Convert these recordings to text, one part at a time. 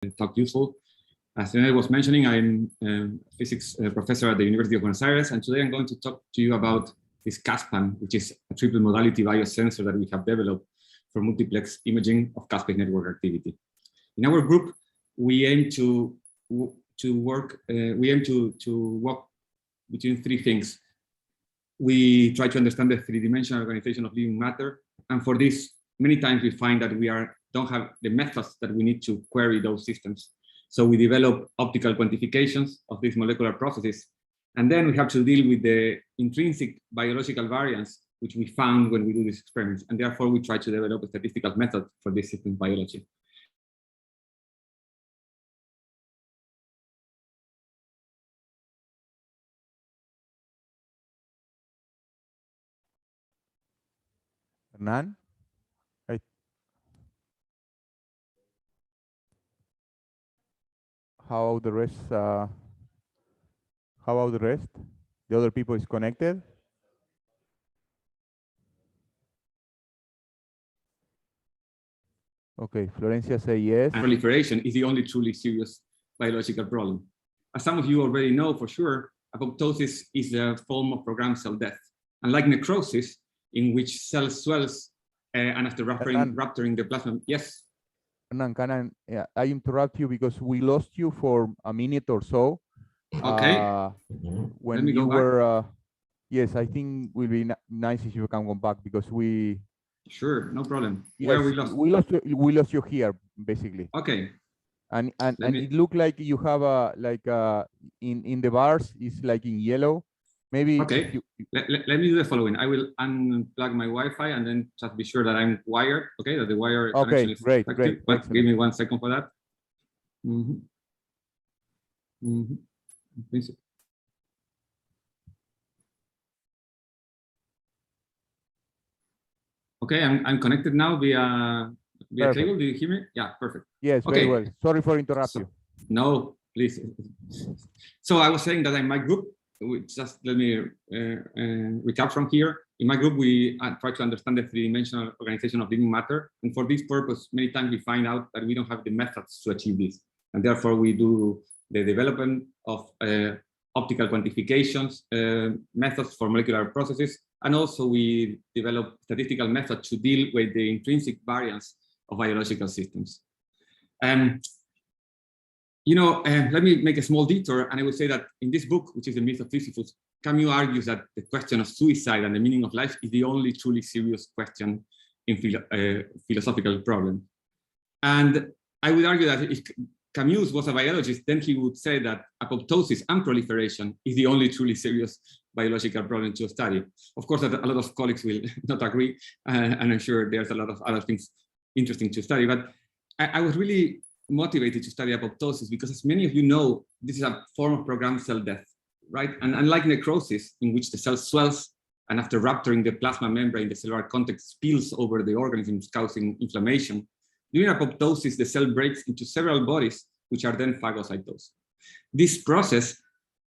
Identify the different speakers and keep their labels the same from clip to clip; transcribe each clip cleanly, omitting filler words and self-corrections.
Speaker 1: talk useful. As Hernan was mentioning, I'm a physics professor at the University of Buenos Aires, and today I'm going to talk to you about this CASPAM, which is a triple modality biosensor that we have developed for multiplex imaging of caspase network activity. In our group, we aim to walk between three things. We try to understand the three-dimensional organization of living matter, and for this, many times we find that we don't have the methods that we need to query those systems. So we develop optical quantifications of these molecular processes, and then we have to deal with the intrinsic biological variance which we found when we do these experiments, and therefore we try to develop a statistical method for this system biology.
Speaker 2: Hernan? How about the rest? How about the rest? The other people is connected? Okay, Florencia say yes.
Speaker 1: And proliferation is the only truly serious biological problem. As some of you already know for sure, apoptosis is a form of programmed cell death. Unlike necrosis, in which cells swells and after rupturing the plasma. Yes?
Speaker 2: Hernan, can I interrupt you because we lost you for a minute or so.
Speaker 1: Okay.
Speaker 2: When you were, yes, I think it will be nice if you can come back because we.
Speaker 1: Sure, no problem.
Speaker 2: Yes,
Speaker 1: where we lost?
Speaker 2: We lost you here, basically.
Speaker 1: Okay.
Speaker 2: And it looked like you have in the bars, it's like in yellow. Maybe.
Speaker 1: Okay. Let me do the following. I will unplug my Wi-Fi and then just be sure that I'm wired. Okay, that the wire connection is
Speaker 2: great.
Speaker 1: But give me 1 second for that. Okay, I'm connected now via cable. Do you hear me? Yeah, perfect.
Speaker 2: Yes,
Speaker 1: okay.
Speaker 2: Very well. Sorry for interrupting you.
Speaker 1: No, please. So I was saying that in my group, just let me recap from here. In my group, we try to understand the three-dimensional organization of living matter. And for this purpose, many times we find out that we don't have the methods to achieve this. And therefore, we do the development of optical quantifications, methods for molecular processes, and also we develop statistical methods to deal with the intrinsic variance of biological systems. Let me make a small detour, and I will say that in this book, which is The Myth of Sisyphus, Camus argues that the question of suicide and the meaning of life is the only truly serious question in philosophical problem. And I would argue that if Camus was a biologist, then he would say that apoptosis and proliferation is the only truly serious biological problem to study. Of course, that a lot of colleagues will not agree, and I'm sure there's a lot of other things interesting to study, but I was really motivated to study apoptosis because, as many of you know, this is a form of programmed cell death, right? And unlike necrosis, in which the cell swells and after rupturing the plasma membrane, the cellular context spills over the organisms, causing inflammation, during apoptosis, the cell breaks into several bodies, which are then phagocytosed. This process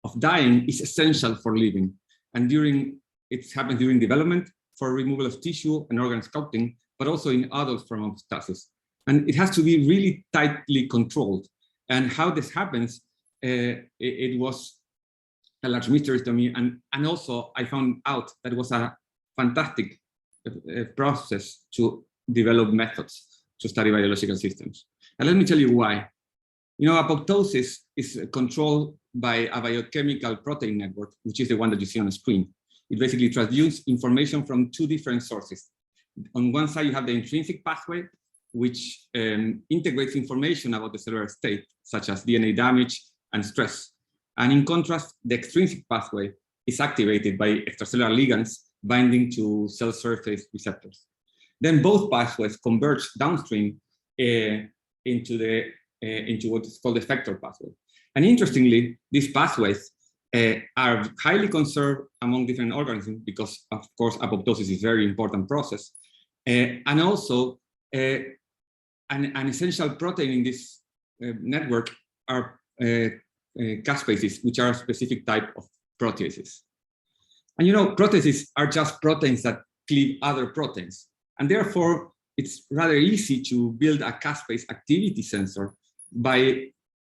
Speaker 1: of dying is essential for living, and it happens during development for removal of tissue and organ sculpting, but also in adults from homeostasis. And it has to be really tightly controlled. And how this happens, it was a large mystery to me. And also I found out that it was a fantastic process to develop methods to study biological systems. And let me tell you why. Apoptosis is controlled by a biochemical protein network, which is the one that you see on the screen. It basically transduces information from two different sources. On one side, you have the intrinsic pathway, which integrates information about the cellular state, such as DNA damage and stress. And in contrast, the extrinsic pathway is activated by extracellular ligands binding to cell surface receptors. Then both pathways converge downstream into what is called the effector pathway. And interestingly, these pathways are highly conserved among different organisms because, of course, apoptosis is a very important process. And also, an essential protein in this network are caspases, which are a specific type of proteases. And proteases are just proteins that cleave other proteins. And therefore, it's rather easy to build a caspase activity sensor by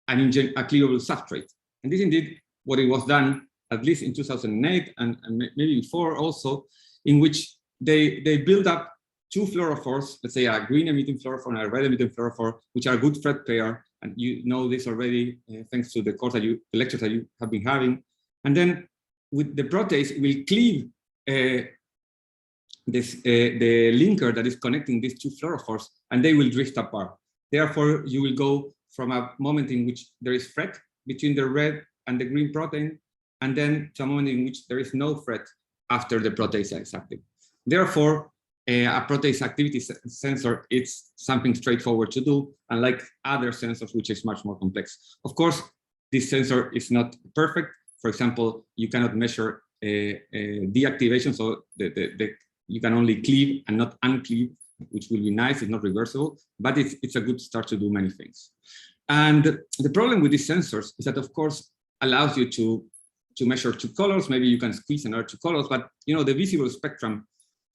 Speaker 1: a cleavable substrate. And this is indeed what it was done, at least in 2008 and maybe before also, in which they build up two fluorophores, let's say a green emitting fluorophore and a red emitting fluorophore, which are a good thread pair. And you know this already, thanks to the course that the lectures that you have been having. And then with the protease, will cleave the linker that is connecting these two fluorophores, and they will drift apart. Therefore, you will go from a moment in which there is thread between the red and the green protein, and then to a moment in which there is no thread after the protease is active. Therefore, a protease activity sensor, it's something straightforward to do, unlike other sensors, which is much more complex. Of course, this sensor is not perfect. For example, you cannot measure deactivation, so you can only cleave and not uncleave, which will be nice. It's not reversible, but it's a good start to do many things. And the problem with these sensors is that, of course, allows you to measure two colors. Maybe you can squeeze another two colors, but you know the visible spectrum,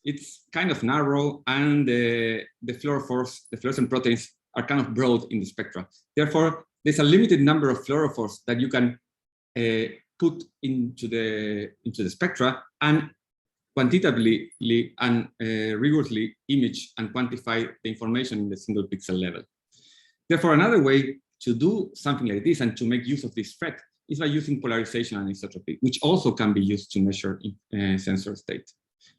Speaker 1: it's kind of narrow, and the fluorophores, the fluorescent proteins, are kind of broad in the spectra. Therefore, there's a limited number of fluorophores that you can put into the spectra and quantitatively and rigorously image and quantify the information in the single pixel level. Therefore, another way to do something like this and to make use of this thread is by using polarization and anisotropy, which also can be used to measure sensor state.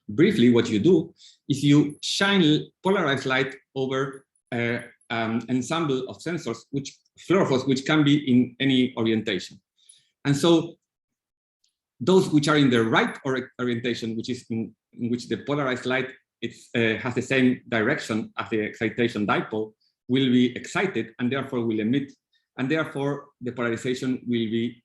Speaker 1: Briefly, what you do is you shine polarized light over an ensemble of sensors, fluorophores, which can be in any orientation. And so those which are in the right orientation, which is in which the polarized light has the same direction as the excitation dipole, will be excited and therefore will emit, and therefore the polarization will be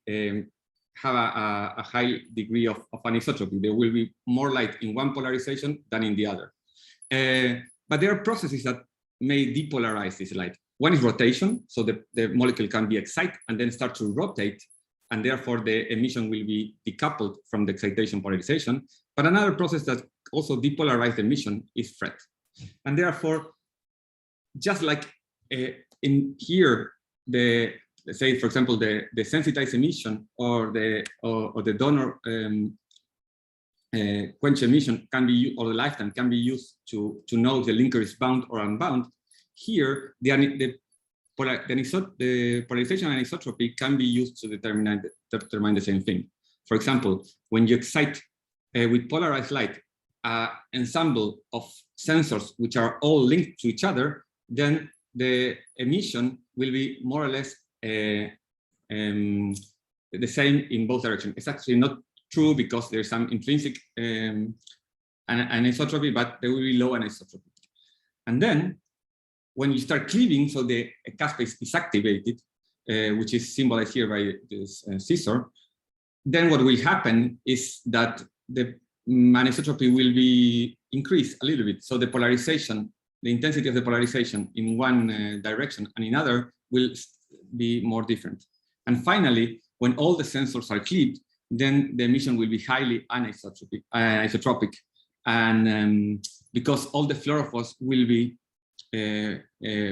Speaker 1: have a high degree of anisotropy. There will be more light in one polarization than in the other. But there are processes that may depolarize this light. One is rotation, so the molecule can be excited and then start to rotate, and therefore the emission will be decoupled from the excitation polarization. But another process that also depolarizes emission is thread. And therefore, just like in here, let's say, for example, the sensitized emission or the donor quench emission can be, or the lifetime can be used to know if the linker is bound or unbound. Here, the polarization and anisotropy can be used to determine the same thing. For example, when you excite with polarized light an ensemble of sensors which are all linked to each other, then the emission will be more or less the same in both directions. It's actually not true because there's some intrinsic anisotropy, but there will be low anisotropy. And then when you start cleaving, so the caspase is activated, which is symbolized here by this scissor, then what will happen is that the anisotropy will be increased a little bit. So the polarization, the intensity of the polarization in one direction and in other will be more different. And finally, when all the sensors are cleaved, then the emission will be highly anisotropic, and because all the fluorophores will be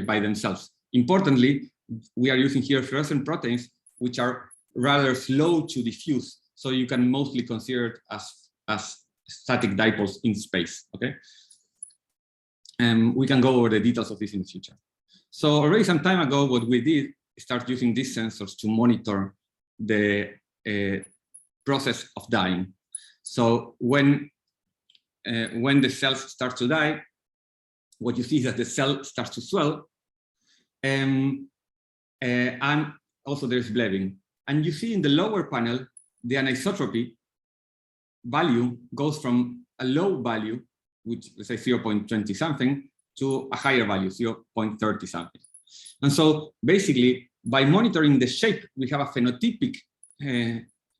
Speaker 1: by themselves. Importantly, we are using here fluorescent proteins, which are rather slow to diffuse, so you can mostly consider it as static dipoles in space. Okay, and we can go over the details of this in the future. So already some time ago, what we did is start using these sensors to monitor the process of dying. So when the cells start to die, what you see is that the cell starts to swell, and also there's bleeding. And you see in the lower panel, the anisotropy value goes from a low value, which let's say 0.20 something, to a higher value, 0.30 something. And so basically, by monitoring the shape, we have a phenotypic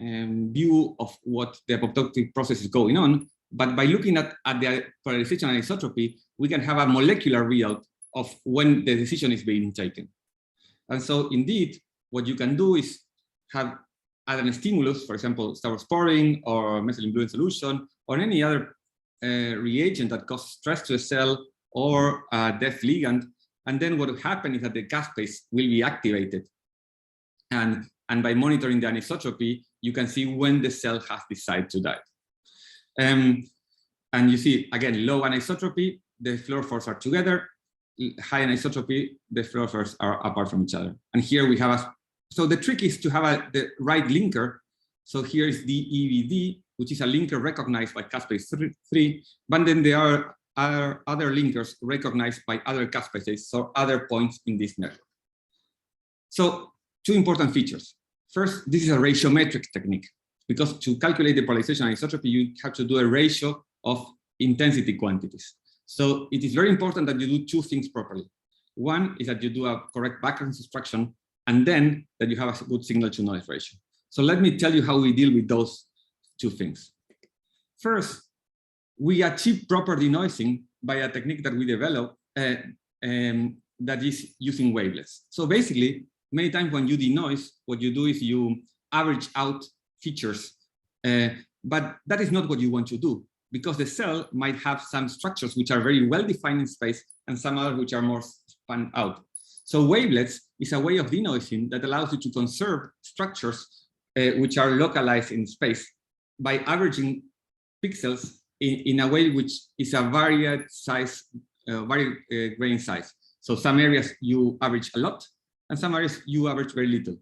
Speaker 1: view of what the apoptotic process is going on. But by looking at the polarization and anisotropy, we can have a molecular readout of when the decision is being taken. And so indeed, what you can do is have other stimulus, for example, staurosporin or methylene blue in solution, or any other reagent that causes stress to a cell or a death ligand. And then what will happen is that the caspase will be activated. And by monitoring the anisotropy, you can see when the cell has decided to die. And you see, again, low anisotropy, the fluorophores are together. High anisotropy, the fluorophores are apart from each other. And here we have so the trick is to have the right linker. So here is DEVD, which is a linker recognized by caspase 3, but then there are other linkers recognized by other caspases, so other points in this network. So two important features. First, this is a ratiometric technique, because to calculate the polarization anisotropy, you have to do a ratio of intensity quantities. So it is very important that you do two things properly. One is that you do a correct background instruction, and then that you have a good signal to noise ratio. So let me tell you how we deal with those two things. First, we achieve proper denoising by a technique that we developed that is using wavelets. So basically, many times when you denoise, what you do is you average out features, but that is not what you want to do, because the cell might have some structures which are very well defined in space and some others which are more spun out. So wavelets is a way of denoising that allows you to conserve structures which are localized in space by averaging pixels in a way which is a varied size, varied grain size. So some areas you average a lot, and some areas you average very little.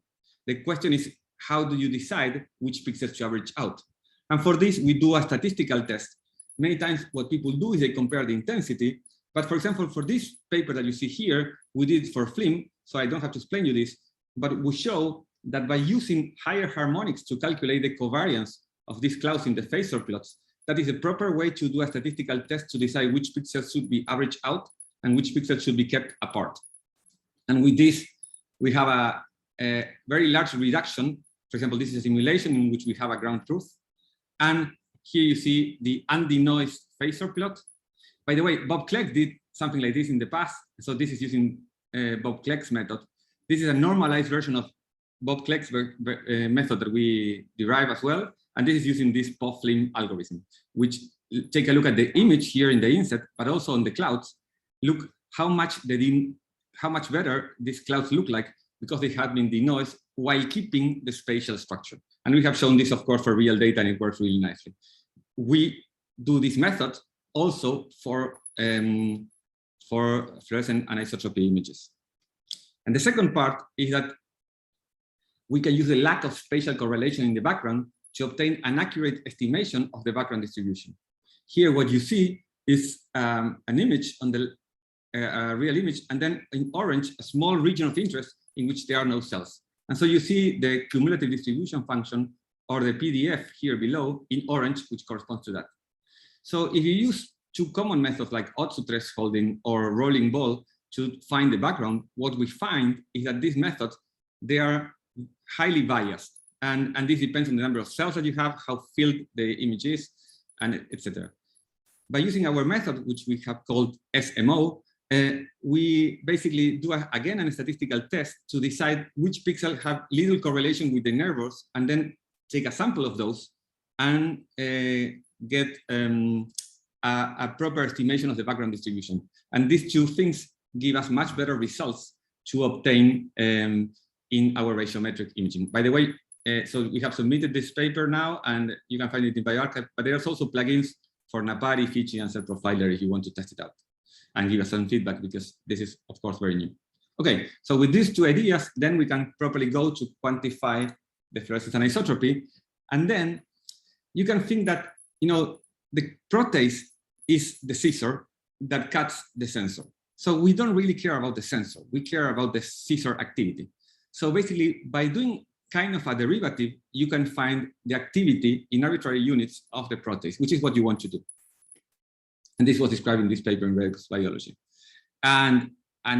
Speaker 1: The question is, how do you decide which pixels to average out? And for this, we do a statistical test. Many times what people do is they compare the intensity. But for example, for this paper that you see here, we did it for FLIM, so I don't have to explain you this, but we show that by using higher harmonics to calculate the covariance of these clouds in the phasor plots, that is a proper way to do a statistical test to decide which pixels should be averaged out and which pixels should be kept apart. And with this, we have a very large reduction. For example, this is a simulation in which we have a ground truth. And here you see the undenoised phasor plot. By the way, Bob Clegg did something like this in the past. So this is using Bob Clegg's method. This is a normalized version of Bob Clegg's method that we derive as well. And this is using this POFLIM algorithm, which take a look at the image here in the inset, but also on the clouds. Look how much better these clouds look like because they have been denoised while keeping the spatial structure. And we have shown this, of course, for real data, and it works really nicely. We do this method also for fluorescent anisotropy images. And the second part is that we can use the lack of spatial correlation in the background to obtain an accurate estimation of the background distribution. Here, what you see is an image on the real image, and then in orange, a small region of interest in which there are no cells. And so you see the cumulative distribution function, or the PDF here below in orange, which corresponds to that. So if you use two common methods like Otsu thresholding or rolling ball to find the background, what we find is that these methods, they are highly biased. And this depends on the number of cells that you have, how filled the image is, and etc. By using our method, which we have called SMO, we basically do, again, a statistical test to decide which pixels have little correlation with the nervures, and then take a sample of those and get a proper estimation of the background distribution. And these two things give us much better results to obtain in our ratiometric imaging. By the way, so we have submitted this paper now, and you can find it in bioRxiv, but there's also plugins for Napari, Fiji, and Cell Profiler if you want to test it out and give us some feedback, because this is, of course, very new. Okay, so with these two ideas, then we can properly go to quantify the fluorescence anisotropy. And then you can think that, you know, the protease is the scissor that cuts the sensor. So we don't really care about the sensor. We care about the scissor activity. So basically, by doing kind of a derivative, you can find the activity in arbitrary units of the protease, which is what you want to do. And this was described in this paper in Grecco's biology. And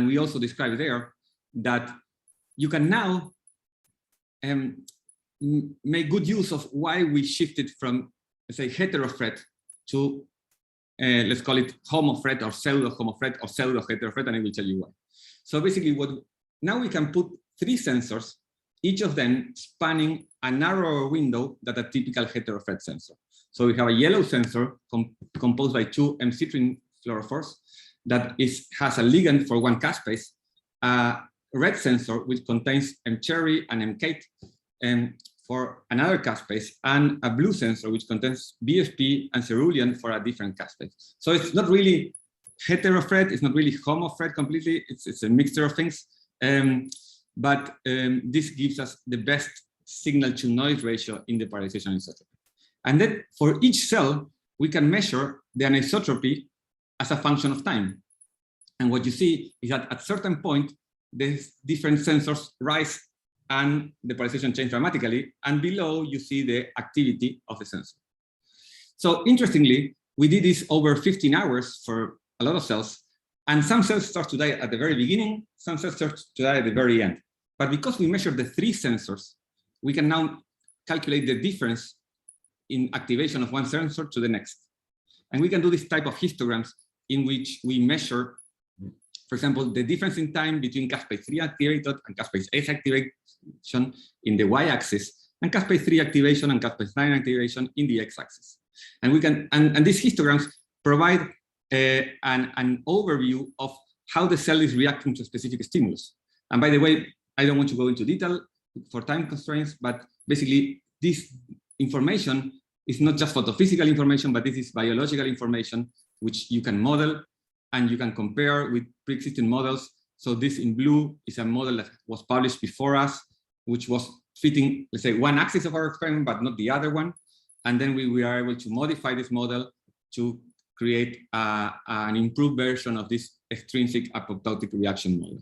Speaker 1: we also described there that you can now make good use of why we shifted from, let's say, heterofret to, let's call it homofret or pseudo-homofret or pseudo-heterofret, and I will tell you why. So basically, now we can put 3 sensors, each of them spanning a narrower window than a typical heterofret sensor. So we have a yellow sensor composed by 2 M-citrine fluorophores that has a ligand for one caspase, a red sensor which contains mCherry and mKate for another caspase, and a blue sensor which contains BFP and cerulean for a different caspase. So it's not really hetero-thread, it's not really homo-thread completely, it's a mixture of things. But this gives us the best signal-to-noise ratio in the polarization anisotropy. And then for each cell, we can measure the anisotropy as a function of time. And what you see is that at a certain point, the different sensors rise and the polarization changes dramatically, and below you see the activity of the sensor. So interestingly, we did this over 15 hours for a lot of cells, and some cells start to die at the very beginning, some cells start to die at the very end. But because we measure the 3 sensors, we can now calculate the difference in activation of one sensor to the next. And we can do this type of histograms in which we measure, for example, the difference in time between caspase 3 activated and caspase 8 activation in the y-axis, and caspase 3 activation and caspase 9 activation in the x-axis. And we can, and these histograms provide an overview of how the cell is reacting to a specific stimulus. And by the way, I don't want to go into detail for time constraints, but basically this information is not just photophysical information, but this is biological information which you can model and you can compare with pre-existing models. So this in blue is a model that was published before us, which was fitting, let's say, one axis of our experiment, but not the other one. And then we are able to modify this model to create an improved version of this extrinsic apoptotic reaction model.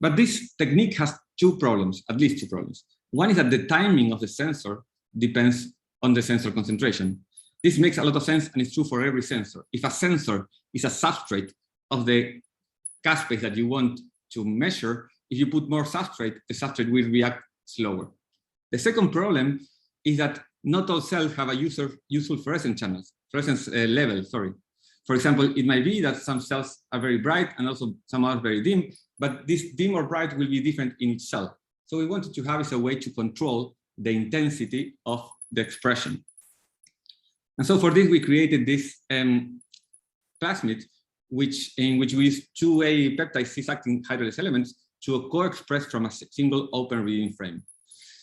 Speaker 1: But this technique has 2 problems, at least 2 problems. One is that the timing of the sensor depends on the sensor concentration. This makes a lot of sense, and it's true for every sensor. If a sensor is a substrate of the caspase that you want to measure, if you put more substrate, the substrate will react slower. The second problem is that not all cells have a useful fluorescence level, sorry. For example, it might be that some cells are very bright and also some are very dim, but this dim or bright will be different in each cell. So we wanted to have a way to control the intensity of the expression. And so for this, we created this plasmid, in which we use 2A peptide cis-acting hydrolase elements to co-express from a single open reading frame.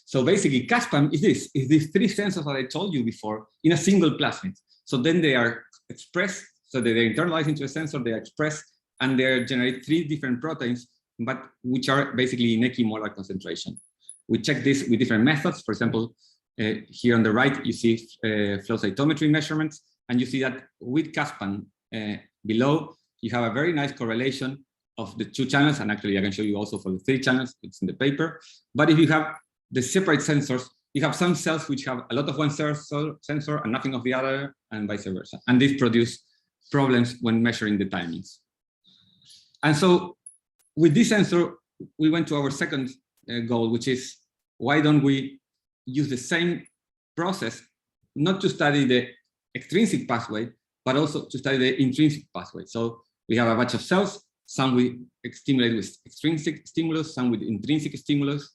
Speaker 1: So basically, CASPAM is these 3 sensors that I told you before in a single plasmid. So then they are expressed, so they internalize into a sensor, they are expressed, and they generate 3 different proteins, but which are basically in equimolar concentration. We check this with different methods. For example, here on the right, you see flow cytometry measurements, and you see that with CASPAM below, you have a very nice correlation of the 2 channels, and actually I can show you also for the 3 channels, it's in the paper. But if you have the separate sensors, you have some cells which have a lot of one sensor and nothing of the other, and vice versa. And this produces problems when measuring the timings. And so with this sensor, we went to our second goal, which is, why don't we use the same process, not to study the extrinsic pathway, but also to study the intrinsic pathway. So we have a batch of cells, some we stimulate with extrinsic stimulus, some with intrinsic stimulus,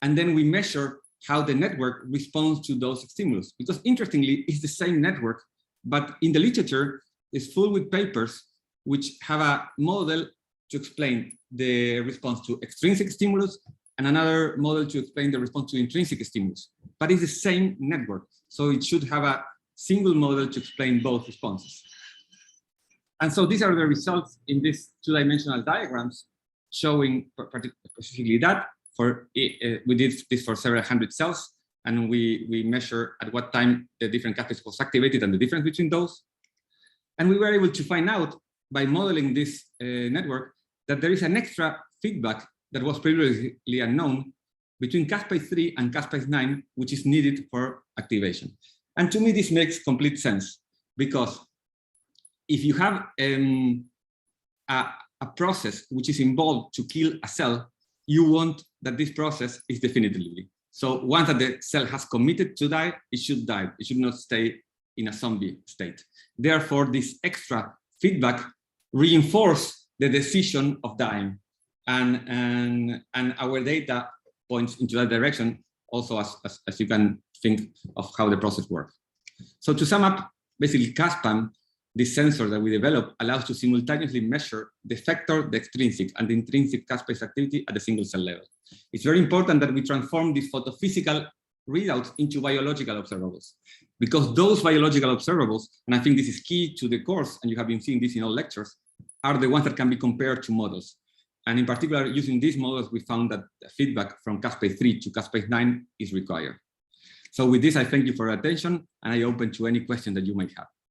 Speaker 1: and then we measure how the network responds to those stimulus. Because interestingly, it's the same network, but in the literature, it's full with papers which have a model to explain the response to extrinsic stimulus and another model to explain the response to intrinsic stimulus. But it's the same network, so it should have a single model to explain both responses. And so these are the results in these 2-dimensional diagrams showing specifically that. We did this for several hundred cells, and we measure at what time the different caspase was activated and the difference between those. And we were able to find out by modeling this network that there is an extra feedback that was previously unknown between caspase 3 and caspase 9, which is needed for activation. And to me, this makes complete sense, because if you have a process which is involved to kill a cell, you want that this process is definitively. So once that the cell has committed to die, it should die. It should not stay in a zombie state. Therefore, this extra feedback reinforces the decision of dying. And our data points into that direction, also as you can think of how the process works. So to sum up, basically CASPAM this sensor that we developed allows to simultaneously measure the effector, the extrinsic, and the intrinsic caspase activity at the single cell level. It's very important that we transform these photophysical readouts into biological observables, because those biological observables, and I think this is key to the course, and you have been seeing this in all lectures, are the ones that can be compared to models. And in particular, using these models, we found that feedback from caspase 3 to caspase 9 is required. So with this, I thank you for your attention, and I open to any question that you might have.